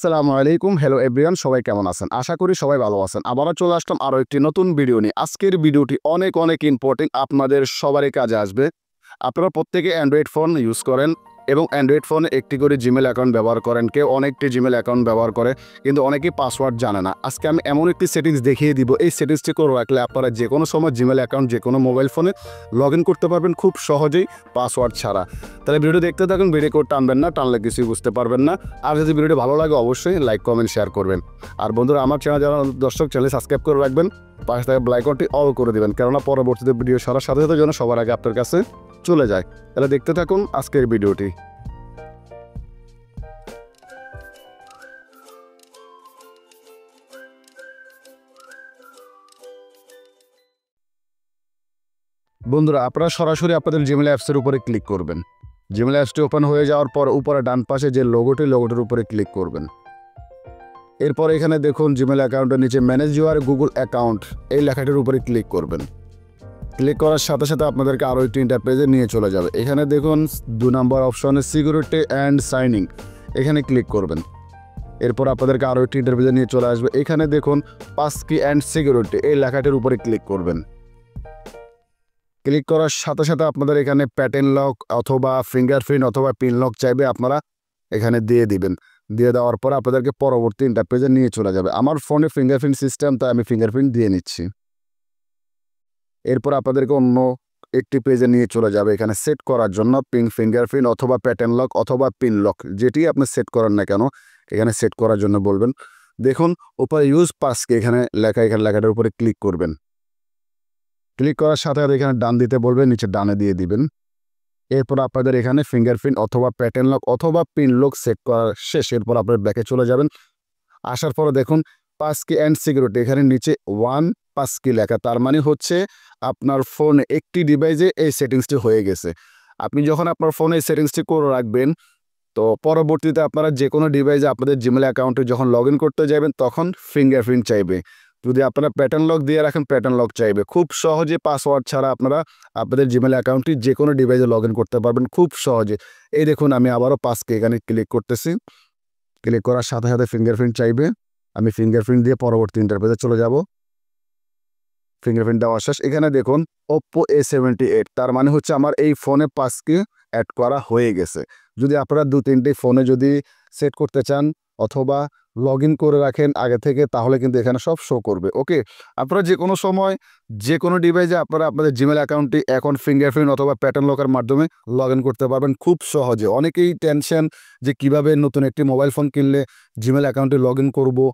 আসসালামু আলাইকুম। Hello everyone, সবাই কেমন আছেন? আশা করি সবাই ভালো আছেন। আবারও চলে আসলাম আরও একটি নতুন ভিডিও নিয়ে। আজকের ভিডিওটি অনেক ইম্পর্টেন্ট, আপনাদের সবারই কাজে আসবে। আপনারা প্রত্যেকে অ্যান্ড্রয়েড ফোন ইউজ করেন এবং অ্যান্ড্রয়েড ফোনে একটি করে জিমেল অ্যাকাউন্ট ব্যবহার করেন। কেউ অনেকটি জিমেল অ্যাকাউন্ট ব্যবহার করে, কিন্তু অনেকেই পাসওয়ার্ড জানে না। আজকে আমি এমন একটি সেটিংস দেখিয়ে দিব, এই সেটিংসটি করে রাখলে আপনারা যে কোনো সময় জিমেল অ্যাকাউন্ট যে কোনো মোবাইল ফোনে লগ ইন করতে পারবেন খুব সহজেই, পাসওয়ার্ড ছাড়া। তাহলে ভিডিও দেখতে থাকুন, ভিডিও করে টানবেন না, টানলে কিছুই বুঝতে পারবেন না। আর যদি ভিডিওটি ভালো লাগে অবশ্যই লাইক কমেন্ট শেয়ার করবেন। আর বন্ধুরা, আমার চ্যানেল যারা দর্শক, চ্যানেল সাবস্ক্রাইব করে রাখবেন, পাশে থাকা বেল আইকনটি অল করে দেবেন, কেননা পরবর্তীতে ভিডিও সারার সাথে সাথে যেন সবার আগে আপনার কাছে চলে যায়। তাহলে দেখতে থাকুন আজকের ভিডিওটি। বন্ধুরা, আপনারা সরাসরি আপনাদের জিমেল অ্যাপসের উপরে ক্লিক করবেন। জিমেল অ্যাপসটি ওপেন হয়ে যাওয়ার পর উপরে ডান পাশে যে লোগোটির উপরে ক্লিক করবেন। এরপর এখানে দেখুন জিমেল অ্যাকাউন্টের নিচে ম্যানেজ ইউর গুগল অ্যাকাউন্ট এই লেখাটির উপরে ক্লিক করবেন। ক্লিক করার সাথে সাথে আপনাদেরকে আরও একটি ইন্টারপেজে নিয়ে চলে যাবে। এখানে দেখুন 2 নম্বর অপশনে সিকিউরিটি অ্যান্ড সাইনিং, এখানে ক্লিক করবেন। এরপর আপনাদেরকে আরও একটি ইন্টারপেজে নিয়ে চলে আসবে। এখানে দেখুন পাসকি অ্যান্ড সিকিউরিটি এই লেখাটির উপরে ক্লিক করবেন। ক্লিক করার সাথে সাথে আপনাদের এখানে প্যাটার্ন লক অথবা ফিঙ্গারপ্রিন্ট অথবা পিন লক চাইবে, আপনারা এখানে দিয়ে দিবেন। দিয়ে দেওয়ার পর আপনাদেরকে পরবর্তী ইন্টারপেজে নিয়ে চলে যাবে। আমার ফোনে ফিঙ্গারপ্রিন্ট সিস্টেম, তাই আমি ফিঙ্গারপ্রিন্ট দিয়ে নিচ্ছি। এরপর আপনাদেরকে অন্য একটি পেজে নিয়ে চলে যাবে। এখানে সেট করার জন্য ফিঙ্গারপ্রিন্ট অথবা প্যাটার্ন লক অথবা পিন লক, যেটি আপনি সেট করেন না কেন, এখানে সেট করার জন্য বলবেন। দেখুন উপরে ইউজ পাসকে এখানে লেখাটার উপরে ক্লিক করবেন। ক্লিক করার সাথে সাথে এখানে ডান দিতে বলবেন, নিচে ডানে দিয়ে দিবেন। এরপর আপনাদের এখানে ফিঙ্গারপ্রিন্ট অথবা প্যাটার্ন লক অথবা পিন লক সেট করা শেষ। এরপর আপনার ব্যাকে চলে যাবেন। আসার পরে দেখুন পাসকি অ্যান্ড সিকিউরিটি, এখানে নিচে 1 পাসকি লেখা, তার মানে হচ্ছে আপনার ফোনে একটি ডিভাইসে এই সেটিংসটি হয়ে গেছে। আপনি যখন আপনার ফোনে এই সেটিংসটি করে রাখবেন, তো পরবর্তীতে আপনারা যে কোনো ডিভাইসে আপনাদের জিমেল অ্যাকাউন্টে যখন লগ ইন করতে যাবেন তখন ফিঙ্গারপ্রিন্ট চাইবে। যদি আপনারা প্যাটার্ন লক দিয়ে রাখেন, প্যাটার্ন লক চাইবে। খুব সহজে পাসওয়ার্ড ছাড়া আপনারা আপনাদের জিমেল অ্যাকাউন্টটি যে কোনো ডিভাইসে লগ ইন করতে পারবেন খুব সহজে। এই দেখুন আমি আবারও পাসকে এখানে ক্লিক করতেছি। ক্লিক করার সাথে সাথে ফিঙ্গারপ্রিন্ট চাইবে। আমি ফিঙ্গারপ্রিন্ট দিয়ে পরবর্তী ইন্টারফেসে চলে যাব। ফিঙ্গারপ্রিন্ট দেওয়া শেষ। এখানে দেখুন Oppo A78, তার মানে হচ্ছে আমার এই ফোনে পাসকি অ্যাড করা হয়ে গেছে। যদি আপনারা 2-3টি ফোনে যদি সেট করতে চান অথবা লগ ইন করে রাখেন আগে থেকে, তাহলে কিন্তু এখানে সব শো করবে। ওকে, আপনারা যে কোনো সময় যে কোনো ডিভাইসে আপনারা আপনাদের জিমেল অ্যাকাউন্টটি এখন ফিঙ্গারপ্রিন্ট অথবা প্যাটার্ন লকের মাধ্যমে লগ ইন করতে পারবেন খুব সহজে। অনেকেই টেনশন যে কিভাবে নতুন একটি মোবাইল ফোন কিনলে জিমেল অ্যাকাউন্টে লগ ইন করবো,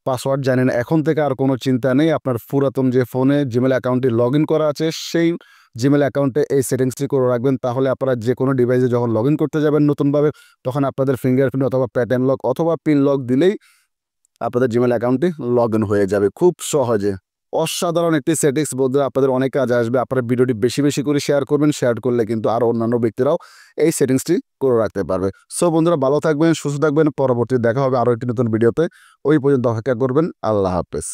পাসওয়ার্ড জানেন না। এখন থেকে আর কোনো চিন্তা নেই। আপনার পুরাতন যে ফোনে জিমেল অ্যাকাউন্টটি লগ ইন করা আছে সেই জিমেল অ্যাকাউন্টে এই সেটিংসটি করে রাখবেন। তাহলে আপনারা যে কোনো ডিভাইসে যখন লগ ইন করতে যাবেন নতুনভাবে, তখন আপনাদের ফিঙ্গারপ্রিন্ট অথবা প্যাটার্ন লক অথবা পিন লক দিলেই আপনাদের জিমেল অ্যাকাউন্টটি লগ ইন হয়ে যাবে খুব সহজে। অসাধারণ একটি সেটিংস, বন্ধুরা আপনাদের অনেক কাজে আসবে। আপনারা ভিডিওটি বেশি করে শেয়ার করবেন। শেয়ার করলে কিন্তু আরও অন্যান্য ব্যক্তিরাও এই সেটিংসটি করে রাখতে পারবে। সো বন্ধুরা, ভালো থাকবেন, সুস্থ থাকবেন। পরবর্তী দেখা হবে আরও একটি নতুন ভিডিওতে। ওই পর্যন্ত অপেক্ষা করবেন। আল্লাহ হাফেজ।